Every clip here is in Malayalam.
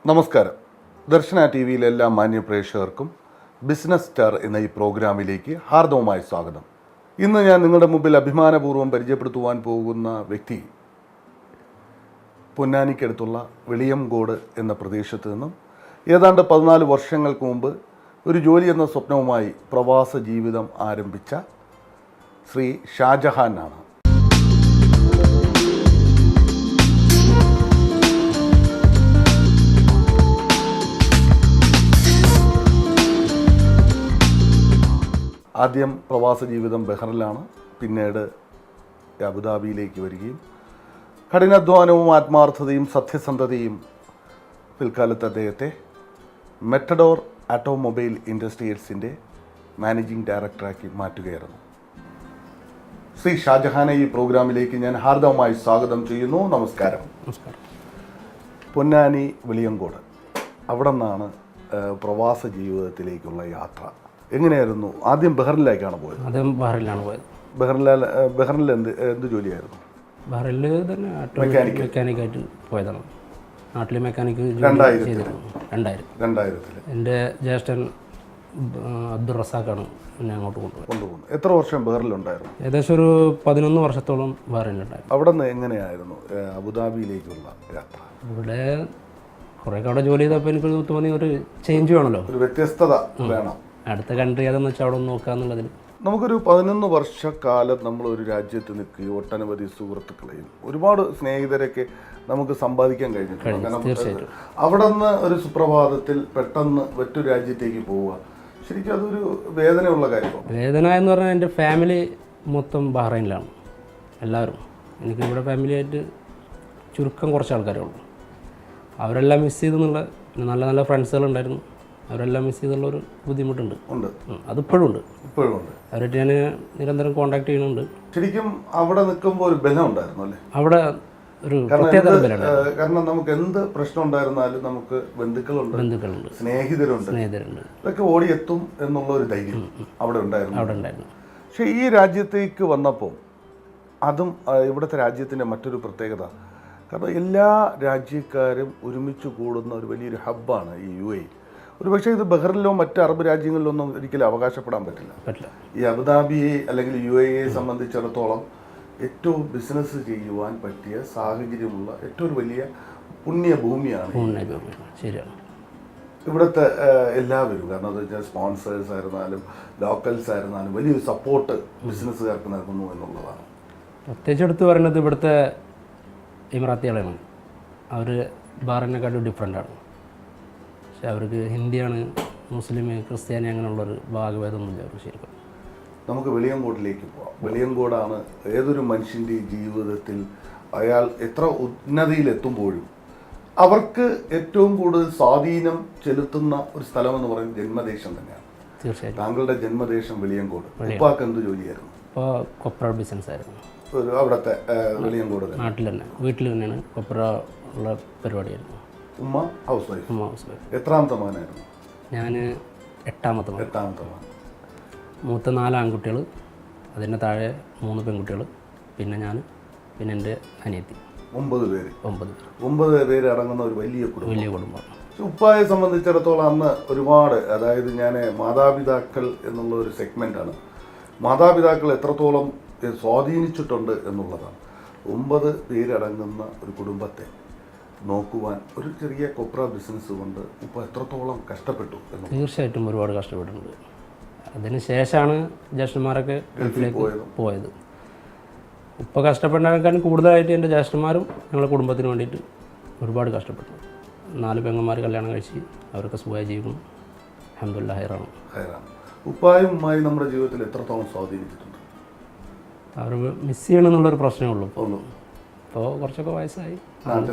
നമസ്കാരം. ദർശന ടി വിയിലെ എല്ലാ മാന്യ പ്രേക്ഷകർക്കും ബിസിനസ് സ്റ്റാർ എന്ന ഈ പ്രോഗ്രാമിലേക്ക് ഹാർദവമായ സ്വാഗതം. ഇന്ന് ഞാൻ നിങ്ങളുടെ മുമ്പിൽ അഭിമാനപൂർവ്വം പരിചയപ്പെടുത്തുവാൻ പോകുന്ന വ്യക്തി പൊന്നാനിക്കടുത്തുള്ള വെളിയംകോട് എന്ന പ്രദേശത്ത് നിന്നും ഏതാണ്ട് 14 വർഷങ്ങൾക്ക് മുമ്പ് ഒരു ജോലി എന്ന സ്വപ്നവുമായി പ്രവാസ ജീവിതം ആരംഭിച്ച ശ്രീ ഷാജഹാൻ ആണ്. ആദ്യം പ്രവാസ ജീവിതം ബഹ്റിനിലാണ്, പിന്നീട് അബുദാബിയിലേക്ക് വരികയും കഠിനാധ്വാനവും ആത്മാർത്ഥതയും സത്യസന്ധതയും പിൽക്കാലത്ത് അദ്ദേഹത്തെ മെറ്റഡോർ ഓട്ടോമൊബൈൽ ഇൻഡസ്ട്രീസിൻ്റെ മാനേജിംഗ് ഡയറക്ടറാക്കി മാറ്റുകയായിരുന്നു. ശ്രീ ഷാജഹാനെ ഈ പ്രോഗ്രാമിലേക്ക് ഞാൻ ഹാർദവമായി സ്വാഗതം ചെയ്യുന്നു. നമസ്കാരം. നമസ്കാരം. പൊന്നാനി വെളിയംകോട്, അവിടെ നിന്നാണ് പ്രവാസ ജീവിതത്തിലേക്കുള്ള യാത്ര. എങ്ങനെയായിരുന്നു? ആദ്യം ബഹ്റിനിലേക്കാണ് പോയത്? ആദ്യം ബഹ്റിനിലാണ് പോയത്. ബഹ്റിനിൽ എന്ത് ജോലിയായിരുന്നു? ബഹ്റിനിൽ തന്നെ മെക്കാനിക്കായിട്ട് പോയതാണ്. നാട്ടിൽ മെക്കാനിക്ക് 2000 എൻ്റെ ജ്യേഷ്ഠൻ അബ്ദുൾ റസാഖാണ് എന്നെ അങ്ങോട്ട് കൊണ്ടുപോകുന്നത്. എത്ര വർഷം ബഹ്റിനിലുണ്ടായിരുന്നു? ഏകദേശം ഒരു 11 വർഷത്തോളം ബഹ്റിനിലുണ്ടായിരുന്നു. അവിടെ നിന്ന് എങ്ങനെയായിരുന്നു അബുദാബിയിലേക്കുള്ള യാത്ര? ഇവിടെ കുറേയൊക്കെ അവിടെ ജോലി ചെയ്തപ്പോൾ എനിക്ക് തോന്നി ഒരു ചേഞ്ച് വേണമല്ലോ, ഒരു വ്യത്യസ്തത വേണം. അടുത്ത കൺട്രി ഏതെന്ന് വെച്ചാൽ അവിടെ ഒന്ന് നോക്കാന്നുള്ളതിൽ നമുക്കൊരു 11 വർഷക്കാലം നമ്മളൊരു രാജ്യത്ത് നിൽക്കുകയും ഒട്ടനവധി സുഹൃത്തുക്കളെയും ഒരുപാട് സ്നേഹിതരൊക്കെ നമുക്ക് സമ്പാദിക്കാൻ കഴിഞ്ഞിട്ടുണ്ട്. കാരണം അവിടെ നിന്ന് ഒരു സുപ്രഭാതത്തിൽ പെട്ടെന്ന് മറ്റൊരു രാജ്യത്തേക്ക് പോവുക ശരിക്കും അതൊരു വേദനയുള്ള കാര്യമാണ്. വേദന എന്ന് പറഞ്ഞാൽ എൻ്റെ ഫാമിലി മൊത്തം ബഹ്റൈനിലാണ് എല്ലാവരും. എനിക്കിവിടെ ഫാമിലിയായിട്ട് ചുരുക്കം കുറച്ച് ആൾക്കാരേ ഉള്ളൂ. അവരെല്ലാം മിസ് ചെയ്തെന്നുള്ള നല്ല നല്ല ഫ്രണ്ട്സുകളുണ്ടായിരുന്നു. അവരെല്ലാം മിസ് ചെയ്തുള്ളൊരു ബുദ്ധിമുട്ടുണ്ട്. അതിപ്പോഴും ഉണ്ട്. അവരായിട്ട് ഞാൻ നിരന്തരം കോൺടാക്ട് ചെയ്യുന്നുണ്ട്. ശരിക്കും അവിടെ നിൽക്കുമ്പോൾ ഒരു ബലം ഉണ്ടായിരുന്നു അല്ലേ? അവിടെ ഒരു പ്രത്യേക ബലം. കാരണം നമുക്ക് എന്ത് പ്രശ്നം ഉണ്ടായിരുന്നാലും നമുക്ക് ബന്ധുക്കളുണ്ട്, സ്നേഹിതരുണ്ട്. ഇതൊക്കെ ഓടിയെത്തും എന്നുള്ള ഒരു ധൈര്യം അവിടെ ഉണ്ടായിരുന്നു. പക്ഷേ ഈ രാജ്യത്തേക്ക് വന്നപ്പോൾ അതും ഇവിടുത്തെ രാജ്യത്തിൻ്റെ മറ്റൊരു പ്രത്യേകത, കാരണം എല്ലാ രാജ്യക്കാരും ഒരുമിച്ച് കൂടുന്ന ഒരു വലിയൊരു ഹബ്ബാണ് ഈ UAE. ഒരു പക്ഷേ ഇത് ബഹ്റിനിലോ മറ്റ് അറബ് രാജ്യങ്ങളിലൊന്നും ഒരിക്കലും അവകാശപ്പെടാൻ പറ്റില്ല. ഈ അബുദാബിയെ അല്ലെങ്കിൽ UAE സംബന്ധിച്ചിടത്തോളം ഏറ്റവും ബിസിനസ് ചെയ്യുവാൻ പറ്റിയ സാഹചര്യമുള്ള ഏറ്റവും ഒരു വലിയ പുണ്യഭൂമിയാണ്. ശരിയാണ്. ഇവിടുത്തെ എല്ലാവരും, കാരണം എന്താ വെച്ചാൽ സ്പോൺസേഴ്സ് ആയിരുന്നാലും ലോക്കൽസ് ആയിരുന്നാലും വലിയൊരു സപ്പോർട്ട് ബിസിനസ്സുകാർക്ക് നൽകുന്നു എന്നുള്ളതാണ്. പ്രത്യേകിച്ച് എടുത്ത് പറയുന്നത് ഇവിടുത്തെ ഇമറാത്തികളാണ്. അവർ ബഹ്റിനെക്കാട്ടും ഡിഫറെൻ്റാണ്. പക്ഷെ അവർക്ക് ഹിന്ദിയാണ്, മുസ്ലിം, ക്രിസ്ത്യാനി അങ്ങനെയുള്ളൊരു ഭാഗഭേദമൊന്നുമില്ല അവർക്ക്. ശരിക്കും നമുക്ക് വെളിയംകോട്ടിലേക്ക് പോവാം. വെളിയംകോടാണ് ഏതൊരു മനുഷ്യൻ്റെ ജീവിതത്തിൽ അയാൾ എത്ര ഉന്നതിയിലെത്തുമ്പോഴും അവർക്ക് ഏറ്റവും കൂടുതൽ സ്വാധീനം ചെലുത്തുന്ന ഒരു സ്ഥലമെന്ന് പറയുന്നത് ജന്മദേശം തന്നെയാണ്. തീർച്ചയായിട്ടും. താങ്കളുടെ ജന്മദേശം വെളിയംകോട്. ഉപ്പാക്ക് എന്ത് ജോലിയായിരുന്നു? ഇപ്പോൾ കൊപ്ര ബിസിനസ് ആയിരുന്നു. അവിടുത്തെ വെളിയംകോട് നാട്ടിൽ തന്നെ, വീട്ടിൽ തന്നെയാണ് കൊപ്ര ഉള്ള പരിപാടിയായിരുന്നു. ഉമ്മ ഹൗസ് വൈഫ്. എത്രാമത്തെ മകനായിരുന്നു? ഞാൻ എട്ടാമത്തെ മകൻ. മൂത്ത 4 ആൺകുട്ടികൾ, അതിൻ്റെ താഴെ 3 പെൺകുട്ടികൾ, പിന്നെ ഞാൻ, പിന്നെ എൻ്റെ അനിയത്തി. 9 പേര് അടങ്ങുന്ന ഒരു വലിയ കുടുംബം. ഉപ്പായെ സംബന്ധിച്ചിടത്തോളം അന്ന് ഒരുപാട്, അതായത് ഞാൻ മാതാപിതാക്കൾ എന്നുള്ള ഒരു സെഗ്മെൻ്റാണ്, മാതാപിതാക്കൾ എത്രത്തോളം സ്വാധീനിച്ചിട്ടുണ്ട് എന്നുള്ളതാണ്. 9 പേരടങ്ങുന്ന ഒരു കുടുംബത്തെ നോക്കുവാൻ ഒരു ചെറിയ കൊപ്ര ബിസിനസ് കൊണ്ട് ഉപ്പ എത്രത്തോളം കഷ്ടപ്പെട്ടു? തീർച്ചയായിട്ടും ഒരുപാട് കഷ്ടപ്പെട്ടിട്ടുണ്ട്. അതിന് ശേഷമാണ് ജ്യേഷ്ഠന്മാരൊക്കെ ഗൾഫിലേക്ക് പോയത്. ഉപ്പ കഷ്ടപ്പെട്ടതിനേക്കാളും കൂടുതലായിട്ട് എൻ്റെ ജ്യേഷ്ഠന്മാരും ഞങ്ങളുടെ കുടുംബത്തിന് വേണ്ടിയിട്ട് ഒരുപാട് കഷ്ടപ്പെട്ടു. 4 പെങ്ങന്മാർ കല്യാണം കഴിച്ച് അവരൊക്കെ സുഖമായി ജീവിക്കുന്നു. അൽഹംദുലില്ലാഹ് ഹൈറാണ്. ഉപ്പായും ഉമ്മായും നമ്മുടെ ജീവിതത്തിൽ എത്രത്തോളം സ്വാധീനിച്ചിട്ടുണ്ട്? അവർ മിസ് ചെയ്യണമെന്നുള്ളൊരു പ്രശ്നമേ ഉള്ളൂ. ഇപ്പോൾ കുറച്ചൊക്കെ വയസ്സായി,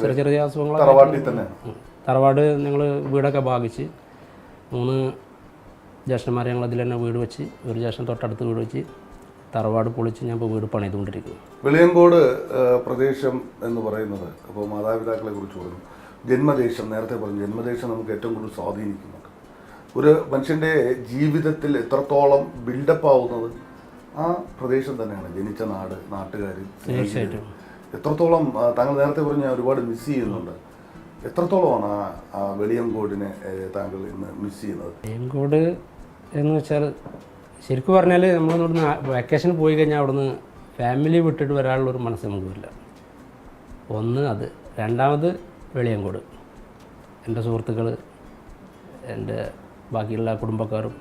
ചെറിയ അസുഖങ്ങൾ. തറവാട് ഞങ്ങൾ വീടൊക്കെ ഭാഗിച്ച് 3 ജ്യേഷ്ഠന്മാരെ ഞങ്ങൾ അതിൽ തന്നെ വീട് വെച്ച്, ഒരു ജ്യേഷ്ഠൻ തൊട്ടടുത്ത് വീട് വെച്ച് തറവാട് പൊളിച്ച് ഞാൻ ഇപ്പോൾ വീട് പണിതുകൊണ്ടിരിക്കുന്നു. വെളിയംകോട് പ്രദേശം എന്ന് പറയുന്നത്, അപ്പോൾ മാതാപിതാക്കളെ കുറിച്ച് പറഞ്ഞു, ജന്മദേശം, നേരത്തെ പറഞ്ഞു, ജന്മദേശം നമുക്ക് ഏറ്റവും കൂടുതൽ സ്വാധീനിക്കുന്നുണ്ട്. ഒരു മനുഷ്യൻ്റെ ജീവിതത്തിൽ എത്രത്തോളം ബിൽഡപ്പ് ആവുന്നത് ആ പ്രദേശം തന്നെയാണ്. ജനിച്ച നാട്, നാട്ടുകാർ, തീർച്ചയായിട്ടും. എത്രത്തോളം താങ്കൾ നേരത്തെ പറഞ്ഞ ഒരുപാട് മിസ് ചെയ്യുന്നുണ്ട്. എത്രത്തോളമാണ് ആ വെളിയങ്കോടിനെ താങ്കൾ ഇന്ന് മിസ് ചെയ്യുന്നത്? വെളിയങ്കോട് എന്ന് വെച്ചാൽ ശരിക്കും പറഞ്ഞാൽ നമ്മളിവിടുന്ന് വെക്കേഷൻ പോയി കഴിഞ്ഞാൽ അവിടുന്ന് ഫാമിലി വിട്ടിട്ട് വരാനുള്ളൊരു മനസ്സ് നമുക്ക് വരില്ല. ഒന്ന് അത്, രണ്ടാമത് വെളിയങ്കോട് എൻ്റെ സുഹൃത്തുക്കൾ, എൻ്റെ ബാക്കിയുള്ള കുടുംബക്കാരും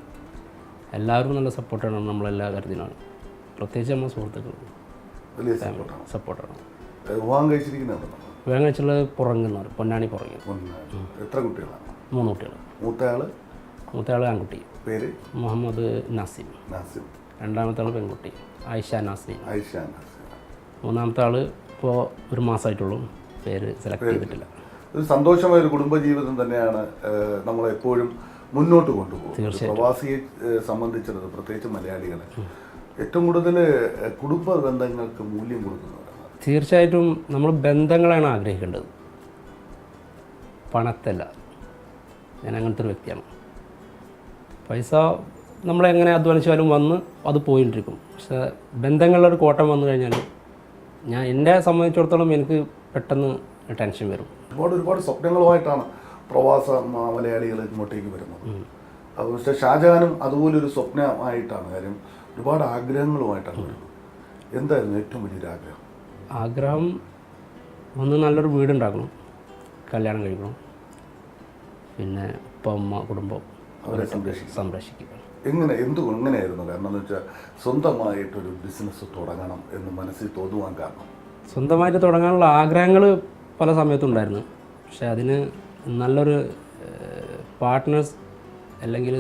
എല്ലാവരും നല്ല സപ്പോർട്ടാണ് നമ്മളെല്ലാ കാര്യത്തിനാണ്. പ്രത്യേകിച്ച് നമ്മുടെ സുഹൃത്തുക്കൾ വലിയ സപ്പോർട്ടാണ്. വിവാഹം കഴിച്ചിരിക്കുന്നത് വിവാഹം കഴിച്ചുള്ളത് പുറങ്ങുന്നവർ, പൊന്നാണി പുറങ്ങി. എത്ര കുട്ടികളാണ്? 3 കുട്ടികൾ. മൂത്തയാൾ ആൺകുട്ടി, പേര് മുഹമ്മദ് നാസിം. രണ്ടാമത്തെ ആൾ പെൺകുട്ടി ആയിഷ നാസിം. മൂന്നാമത്തെ ആൾ ഇപ്പോൾ ഒരു മാസമായിട്ടുള്ളൂ, പേര് സെലക്ട് ചെയ്തിട്ടില്ല. ഒരു സന്തോഷമായ ഒരു കുടുംബജീവിതം തന്നെയാണ് നമ്മളെപ്പോഴും മുന്നോട്ട് കൊണ്ടുപോകും. പ്രവാസിയെ സംബന്ധിച്ചത്, പ്രത്യേകിച്ച് മലയാളികളെ ഏറ്റവും കൂടുതൽ കുടുംബ ബന്ധങ്ങൾക്ക് മൂല്യം കൊടുക്കുന്നവരാണ്. തീർച്ചയായിട്ടും നമ്മൾ ബന്ധങ്ങളാണ് ആഗ്രഹിക്കേണ്ടത്, പണത്തല്ല. ഞാൻ അങ്ങനത്തെ ഒരു വ്യക്തിയാണ്. പൈസ നമ്മളെങ്ങനെ അധ്വാനിച്ചാലും വന്ന് അത് പോയിട്ടിരിക്കും. പക്ഷേ ബന്ധങ്ങളുടെ ഒരു കോട്ടം വന്നു കഴിഞ്ഞാൽ എന്നെ സംബന്ധിച്ചിടത്തോളം എനിക്ക് പെട്ടെന്ന് ടെൻഷൻ വരും. ഒരുപാട് സ്വപ്നങ്ങളുമായിട്ടാണ് പ്രവാസ മലയാളികൾ ഇങ്ങോട്ടേക്ക് വരുന്നത്. പക്ഷേ ഷാജഹാനും അതുപോലൊരു സ്വപ്നമായിട്ടാണ്, കാര്യം ഒരുപാട് ആഗ്രഹങ്ങളുമായിട്ടാണ് വരുന്നത്. എന്തായിരുന്നു ഏറ്റവും വലിയൊരു ആഗ്രഹം? ഒന്ന് നല്ലൊരു വീടുണ്ടാക്കണം, കല്യാണം കഴിക്കണം, പിന്നെ ഉപ്പ അമ്മ കുടുംബം അവരെ സംരക്ഷിക്കുക. എങ്ങനെയായിരുന്നു? കാരണം എന്ന് വെച്ചാൽ സ്വന്തമായിട്ടൊരു ബിസിനസ് തുടങ്ങണം എന്ന് മനസ്സിൽ തോന്നുവാൻ കാരണം? സ്വന്തമായിട്ട് തുടങ്ങാനുള്ള ആഗ്രഹങ്ങൾ പല സമയത്തുണ്ടായിരുന്നു. പക്ഷേ അതിന് നല്ലൊരു പാർട്ട്നേഴ്സ് അല്ലെങ്കിൽ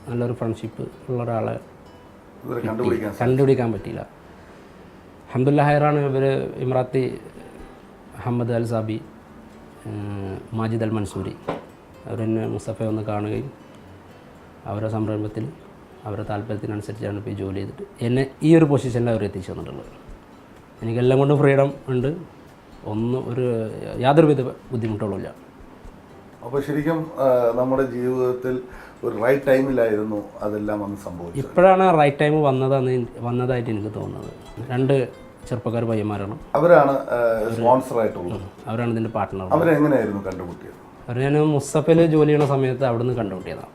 നല്ലൊരു ഫ്രണ്ട്ഷിപ്പ് ഉള്ള ഒരാളെ കണ്ടുപിടിക്കാൻ പറ്റിയില്ല. അൽഹംദുലില്ലാഹ് ഹൈറാണ് ഇവർ ഇമ്രാത്തി അഹമ്മദ് അൽ സാബി, മാജിദ് അൽ മൻസൂരി അവരെന്നെ മുസ്തഫയെ ഒന്ന് കാണുകയും അവരുടെ സംരംഭത്തിൽ അവരുടെ താല്പര്യത്തിനനുസരിച്ചാണ് ഇപ്പോൾ ഈ ജോലി ചെയ്തിട്ട് എന്നെ ഈ ഒരു പൊസിഷനിൽ അവർ എത്തിച്ചു തന്നിട്ടുള്ളത്. എനിക്കെല്ലാം കൊണ്ടും ഫ്രീഡം ഉണ്ട്, യാതൊരു വിധ ബുദ്ധിമുട്ടുകളില്ല. അപ്പോൾ ശരിക്കും നമ്മുടെ ജീവിതത്തിൽ ഒരു റൈറ്റ് ടൈമിലായിരുന്നു അതെല്ലാം വന്ന് സംഭവിച്ചത്. ഇപ്പോഴാണ് റൈറ്റ് ടൈം വന്നതായിട്ട് എനിക്ക് തോന്നുന്നത്. 2 ചെറുപ്പക്കാർ പയ്യന്മാരാണ്, അവരാണ് സ്പോൺസറായിട്ടുള്ളത്, അവരാണ് ഇതിൻ്റെ പാർട്ട്ണർ. അവരെങ്ങനെയായിരുന്നു കണ്ടുമുട്ടിയത്? അവർ ഞാൻ മുസ്തഫയിൽ ജോലി ചെയ്യുന്ന സമയത്ത് അവിടെ നിന്ന് കണ്ടുമുട്ടിയതാണ്.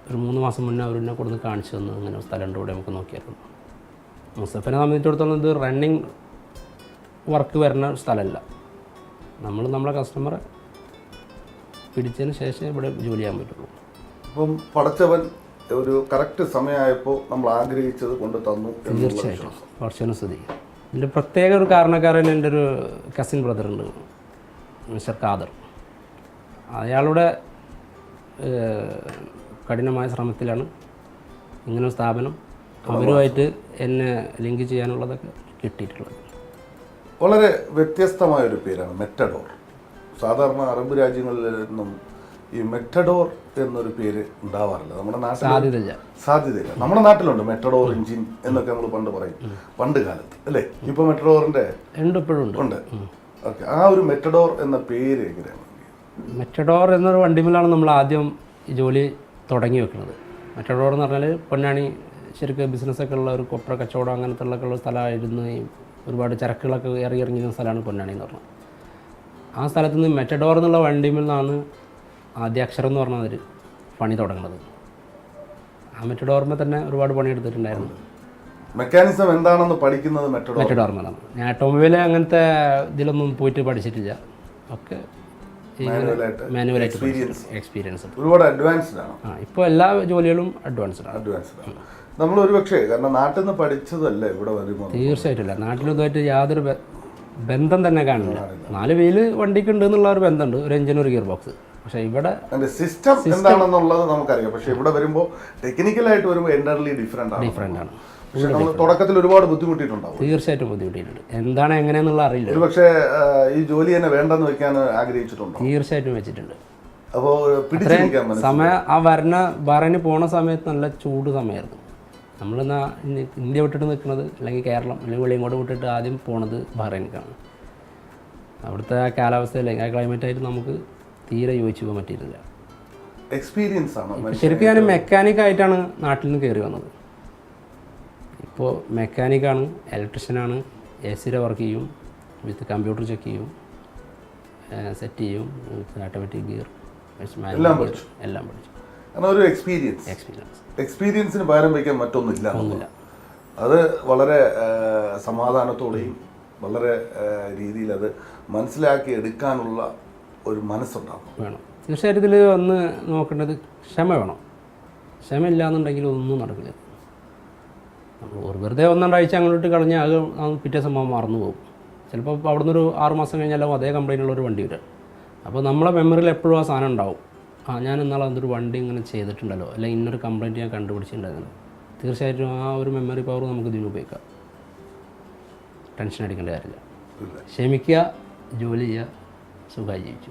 ഒരു 3 മാസം മുന്നേ അവരെന്നെ കൊടുന്ന് കാണിച്ചു തന്നു, അങ്ങനെ സ്ഥലമുണ്ട് ഇവിടെ നമുക്ക് നോക്കിയായിരുന്നു. മുസ്തഫിനെ സംബന്ധിച്ചിടത്തോളം ഇത് റണ്ണിങ് വർക്ക് വരുന്ന സ്ഥലമല്ല. നമ്മളെ കസ്റ്റമറെ പിടിച്ചതിന് ശേഷം ഇവിടെ ജോലി ചെയ്യാൻ പറ്റുള്ളൂ. അപ്പം പടച്ചവൻ ഒരു കറക്റ്റ് സമയമായപ്പോൾ നമ്മൾ ആഗ്രഹിച്ചത് കൊണ്ട് തന്നു. തീർച്ചയായിട്ടും കുറച്ചൊന്ന് സ്തുതി. ഇതിൻ്റെ പ്രത്യേക ഒരു കാരണക്കാരൻ എൻ്റെ ഒരു കസിൻ ബ്രദറുണ്ട്, മിസ്റ്റർ ഖാദർ. അയാളുടെ കഠിനമായ ശ്രമത്തിലാണ് ഇങ്ങനെ സ്ഥാപനം അവരുമായിട്ട് എന്നെ ലിങ്ക് ചെയ്യാനുള്ളതൊക്കെ കിട്ടിയിട്ടുള്ളത്. വളരെ വ്യത്യസ്തമായൊരു പേരാണ് മെറ്റഡോർ. സാധാരണ അറബ് രാജ്യങ്ങളിൽ നിന്നും ഈ മെറ്റഡോർ എന്നൊരു പേര് ഉണ്ടാവാറില്ല. നമ്മുടെ നാട്ടിൽ സാധ്യതയില്ല. നമ്മുടെ നാട്ടിലുണ്ട് മെറ്റഡോർ എഞ്ചിൻ എന്നൊക്കെ നമ്മൾ പണ്ട് പറയും, പണ്ട് കാലത്ത് അല്ലേ. ഇപ്പോൾ മെറ്റഡോറിൻ്റെ ഉണ്ട്. ഓക്കെ, ആ ഒരു മെറ്റഡോർ എന്ന പേര് എങ്ങനെയാണ്? മെറ്റഡോർ എന്നൊരു വണ്ടിമേലാണ് നമ്മൾ ആദ്യം ഈ ജോലി തുടങ്ങി വെക്കുന്നത്. മെറ്റഡോർ എന്ന് പറഞ്ഞാൽ പൊന്നാണി ശരിക്കും ബിസിനസ്സൊക്കെ ഉള്ള ഒരു കൊപ്ര കച്ചവടം അങ്ങനത്തെ ഉള്ള സ്ഥലമായിരുന്നു. ഈ ഒരുപാട് ചരക്കുകളൊക്കെ ഇറങ്ങിയിരുന്ന സ്ഥലമാണ് പൊന്നാണി എന്ന് പറഞ്ഞത്. ആ സ്ഥലത്ത് നിന്ന് മെറ്റഡോർ എന്നുള്ള വണ്ടിയിൽ നിന്നാണ് ആദ്യ അക്ഷരം എന്ന് പറഞ്ഞാൽ പണി തുടങ്ങുന്നത്. ആ മെറ്റഡോറിന്മേൽ തന്നെ ഒരുപാട് പണിയെടുത്തിട്ടുണ്ടായിരുന്നു. മെക്കാനിസം എന്താണെന്ന് പഠിക്കുന്നത് മെറ്റഡോറിന്മേലാണ്. ഞാൻ ഓട്ടോമൊബൈൽ അങ്ങനത്തെ ഇതിലൊന്നും പോയിട്ട് പഠിച്ചിട്ടില്ല. ഒക്കെ മാനുവലായിട്ട് എക്സ്പീരിയൻസ് ഒരുപാട് അഡ്വാൻസ്ഡ് ആണ്. ഇപ്പോൾ എല്ലാ ജോലികളും അഡ്വാൻസ്ഡ് ആണ്. നമ്മൾ ഒരു പക്ഷേ കാരണം നാട്ടിൽ നിന്ന് പഠിച്ചതല്ല ഇവിടെ വരുമ്പോൾ തീർച്ചയായിട്ടില്ല. നാട്ടിലിതുമായിട്ട് യാതൊരു ബന്ധം തന്നെ കാണില്ല. 4 വീല് വണ്ടിക്ക് ഉണ്ട് എന്നുള്ള ഒരു ബന്ധമുണ്ട്, ഒരു എഞ്ചിൻ ഒരു ഗിയർ ബോക്സ്. പക്ഷേ ഇവിടെ സിസ്റ്റം എന്താണെന്നുള്ളത് നമുക്കറിയാം. പക്ഷേ ഇവിടെ വരുമ്പോൾ ടെക്നിക്കലായിട്ട് വരുമ്പോൾ എൻ്റർലി ഡിഫറെൻ്റ് ആണ്. പക്ഷേ നമ്മൾ തുടക്കത്തിൽ ഒരുപാട് ബുദ്ധിമുട്ടിയിട്ടുണ്ടാവും. തീർച്ചയായിട്ടും ബുദ്ധിമുട്ടിയിട്ടുണ്ട്. എന്താണ് എങ്ങനെയാണെന്നുള്ള അറിയില്ല. ഒരു പക്ഷേ ഈ ജോലി തന്നെ വേണ്ടെന്ന് വെക്കാൻ ആഗ്രഹിച്ചിട്ടുണ്ടോ? തീർച്ചയായിട്ടും വെച്ചിട്ടുണ്ട്. അപ്പോൾ സമയം ആ ബഹ്റൈനിൽ പോണ സമയത്ത് നല്ല ചൂട് സമയമായിരുന്നു. നമ്മളെന്നാ ഇന്ത്യ വിട്ടിട്ട് നിൽക്കുന്നത് അല്ലെങ്കിൽ കേരളം അല്ലെങ്കിൽ വെളിയങ്ങോട്ട് വിട്ടിട്ട് ആദ്യം പോണത് ബഹ്റൈനിലേക്കാണ്. അവിടുത്തെ ആ കാലാവസ്ഥ അല്ലെങ്കിൽ ആ ക്ലൈമറ്റായിട്ട് നമുക്ക് തീരെ യോജിച്ച് പോകാൻ പറ്റിയിട്ടില്ല. എക്സ്പീരിയൻസ് ആണ്. ശരിക്കും ഞാൻ മെക്കാനിക്കായിട്ടാണ് നാട്ടിൽ നിന്ന് കയറി വന്നത്. ഇപ്പോൾ മെക്കാനിക്കാണ്, ഇലക്ട്രീഷ്യനാണ്, AC വർക്ക് ചെയ്യും, വിത്ത് കമ്പ്യൂട്ടർ ചെക്ക് ചെയ്യും, സെറ്റ് ചെയ്യും, ഓട്ടോമാറ്റിക് ഗിയർ, എല്ലാം പഠിച്ചു. എല്ലാം പഠിച്ചു. കാരണം ഒരു എക്സ്പീരിയൻസ്, എക്സ്പീരിയൻസിന് പകരം വയ്ക്കാൻ മറ്റൊന്നുമില്ല. അത് വളരെ സമാധാനത്തോടെയും വളരെ രീതിയിൽ അത് മനസ്സിലാക്കി എടുക്കാനുള്ള ഒരു മനസ്സുണ്ടാകും. വേണം. തീർച്ചയായിട്ടും ഇതിൽ വന്ന് നോക്കേണ്ടത് ക്ഷമ വേണം. ക്ഷമയില്ല എന്നുണ്ടെങ്കിൽ ഒന്നും നടക്കില്ല. നമ്മൾ വെറുതെ ഒന്നണ്ടാഴ്ച അങ്ങോട്ട് കളഞ്ഞാൽ അത് പിറ്റേ സംഭവം മറന്നു പോകും. ചിലപ്പോൾ അവിടുന്ന് ഒരു 6 മാസം കഴിഞ്ഞാലും അതേ കംപ്ലൈൻറ്റുള്ളൊരു വണ്ടി വരും. അപ്പോൾ നമ്മളെ മെമ്മറിയിൽ എപ്പോഴും ആ സാധനം ഉണ്ടാവും. ഞാൻ ഇന്നാളെ അതൊരു വണ്ടി ഇങ്ങനെ ചെയ്തിട്ടുണ്ടല്ലോ, അല്ലെങ്കിൽ ഇന്നൊരു കംപ്ലൈൻറ്റ് ഞാൻ കണ്ടുപിടിച്ചിട്ടുണ്ടായിരുന്നു. തീർച്ചയായിട്ടും ആ ഒരു മെമ്മറി പവർ നമുക്ക് ഇതിന് ഉപയോഗിക്കാം. ടെൻഷൻ അടിക്കേണ്ട കാര്യമില്ല. ക്ഷമിക്കുക, ജോലി ചെയ്യുക, സുഖമായി ജീവിച്ചു.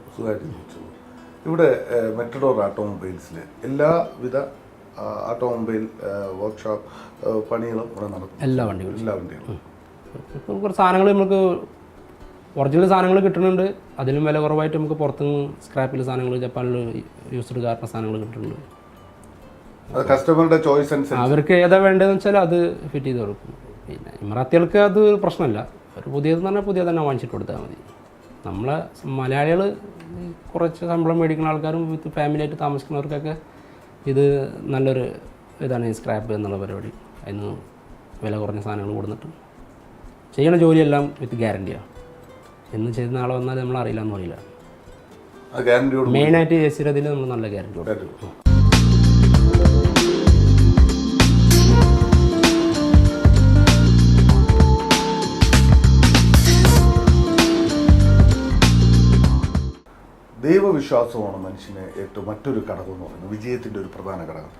ഇവിടെ മെറ്റഡോർ ഓട്ടോമൊബൈൽസിൽ എല്ലാവിധ ഓട്ടോമൊബൈൽ വർക്ക്ഷോപ്പ് പണികളും ഇവിടെ നടക്കും. എല്ലാ വണ്ടികളും ഇപ്പം കുറച്ച് സാധനങ്ങൾ നമുക്ക് ഒറിജിനൽ സാധനങ്ങൾ കിട്ടുന്നുണ്ട്. അതിലും വില കുറവായിട്ട് നമുക്ക് പുറത്തുനിന്ന് സ്ക്രാപ്പിൽ സാധനങ്ങൾ, ജപ്പാനിൽ യൂസ്ഡ് കാരണ സാധനങ്ങൾ കിട്ടുന്നുണ്ട്. കസ്റ്റമറുടെ ചോയ്സ് അനുസരിച്ച് അവർക്ക് ഏതാ വേണ്ടതെന്ന് വെച്ചാൽ അത് ഫിറ്റ് ചെയ്ത് കൊടുക്കും. പിന്നെ ഇമറാത്തികൾക്ക് അത് പ്രശ്നമല്ല. ഒരു പുതിയതെന്ന് പറഞ്ഞാൽ പുതിയത് തന്നെ വാങ്ങിച്ചിട്ട് കൊടുത്താൽ മതി. നമ്മളെ മലയാളികൾ കുറച്ച് ശമ്പളം മേടിക്കുന്ന ആൾക്കാരും വിത്ത് ഫാമിലിയായിട്ട് താമസിക്കുന്നവർക്കൊക്കെ ഇത് നല്ലൊരു ഇതാണ് ഈ സ്ക്രാപ്പ് എന്നുള്ള പരിപാടി. അതിന് വില കുറഞ്ഞ സാധനങ്ങൾ കൊടുത്തിട്ട് ചെയ്യുന്ന ജോലിയെല്ലാം വിത്ത് ഗ്യാരണ്ടിയാണ്. എന്ന് ചെയ്ത് നാളെ വന്നാൽ നമ്മൾ അറിയില്ല എന്ന് പറയില്ല. മെയിനായിട്ട് എസിരതിൽ നമ്മൾ നല്ല ഗ്യാരണ്ടി കൊടുക്കും. ദൈവവിശ്വാസമാണ് മനുഷ്യന് ഏറ്റവും മറ്റൊരു ഘടകം എന്ന് പറയുന്നത്, വിജയത്തിൻ്റെ ഒരു പ്രധാന ഘടകം.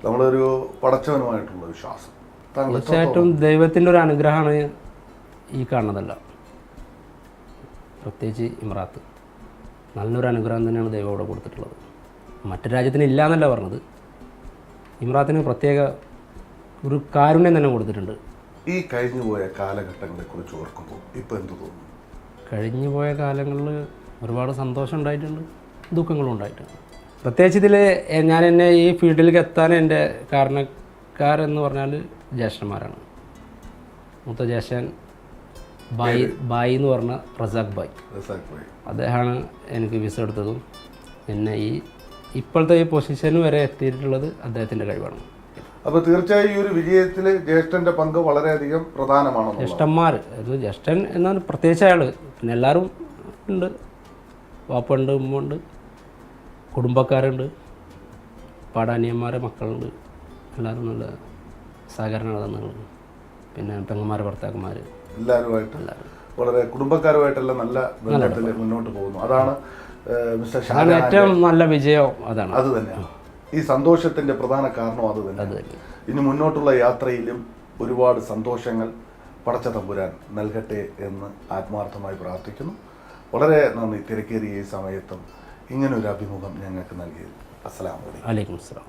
നമ്മളൊരു പടച്ചവനുമായിട്ടുള്ള വിശ്വാസം. തീർച്ചയായിട്ടും ദൈവത്തിൻ്റെ ഒരു അനുഗ്രഹമാണ് ഈ കാണുന്നതല്ല. പ്രത്യേകിച്ച് ഇമറാത്ത് നല്ലൊരു അനുഗ്രഹം തന്നെയാണ് ദൈവം ഇവിടെ കൊടുത്തിട്ടുള്ളത്. മറ്റു രാജ്യത്തിന് ഇല്ല എന്നല്ല പറഞ്ഞത്, ഇമറാത്തിന് പ്രത്യേക ഒരു കാരുണ്യം തന്നെ കൊടുത്തിട്ടുണ്ട്. ഈ കഴിഞ്ഞുപോയ കാലഘട്ടങ്ങളെക്കുറിച്ച് ഓർക്കുമ്പോൾ ഇപ്പോൾ എന്ത് തോന്നുന്നു? കഴിഞ്ഞുപോയ കാലങ്ങളിൽ ഒരുപാട് സന്തോഷം ഉണ്ടായിട്ടുണ്ട്, ദുഃഖങ്ങളും ഉണ്ടായിട്ടുണ്ട്. പ്രത്യേകിച്ച് ഇതിൽ ഞാൻ എന്നെ ഈ ഫീൽഡിലേക്ക് എത്താൻ എൻ്റെ കാരണക്കാരെന്ന് പറഞ്ഞാൽ ജ്യേഷ്ഠന്മാരാണ്. മൂത്ത ജ്യേഷ്ഠൻ ബായി എന്ന് പറഞ്ഞ റസാഖ് ബായ്, അദ്ദേഹമാണ് എനിക്ക് വിസ എടുത്തതും എന്നെ ഈ ഇപ്പോഴത്തെ ഈ പൊസിഷന് വരെ എത്തിയിട്ടുള്ളത് അദ്ദേഹത്തിൻ്റെ കഴിവാണ്. അപ്പോൾ തീർച്ചയായും ഈ ഒരു വിജയത്തിൽ ജ്യേഷ്ഠൻ്റെ പങ്ക് വളരെയധികം പ്രധാനമാണ്. ജ്യേഷ്ഠന്മാർ, അത് ജ്യേഷ്ഠൻ എന്നാൽ പ്രത്യേകിച്ച് അയാൾ, പിന്നെ എല്ലാവരും ഉണ്ട്. വാപ്പുണ്ട്, ഉമ്മുണ്ട്, കുടുംബക്കാരുണ്ട്, പാടാനിയന്മാരെ മക്കളുണ്ട്. എല്ലാവരും നല്ല സഹകരണമാണ് തന്നത്. പിന്നെ പെങ്ങന്മാരെ ഭർത്താക്കന്മാർ എല്ലാവരുമായിട്ട് വളരെ കുടുംബക്കാരുമായിട്ടെല്ലാം നല്ല ബന്ധത്തിൽ മുന്നോട്ട് പോകുന്നു. അതാണ് മിസ്റ്റർ ഷാൻ ഏറ്റവും നല്ല വിജയം. അതാണ്, അത് തന്നെയാണ് ഈ സന്തോഷത്തിൻ്റെ പ്രധാന കാരണം. അത് തന്നെ ഇനി മുന്നോട്ടുള്ള യാത്രയിലും ഒരുപാട് സന്തോഷങ്ങൾ പടച്ച തമ്പുരാൻ നൽകട്ടെ എന്ന് ആത്മാർത്ഥമായി പ്രാർത്ഥിക്കുന്നു. വളരെ നന്ദി തിരക്കേറിയ ഈ സമയത്തും ഇങ്ങനൊരു അഭിമുഖം ഞങ്ങൾക്ക് നൽകിയത്. അസ്സലാമു അലൈക്കും. വലൈക്കും അസ്സലാം.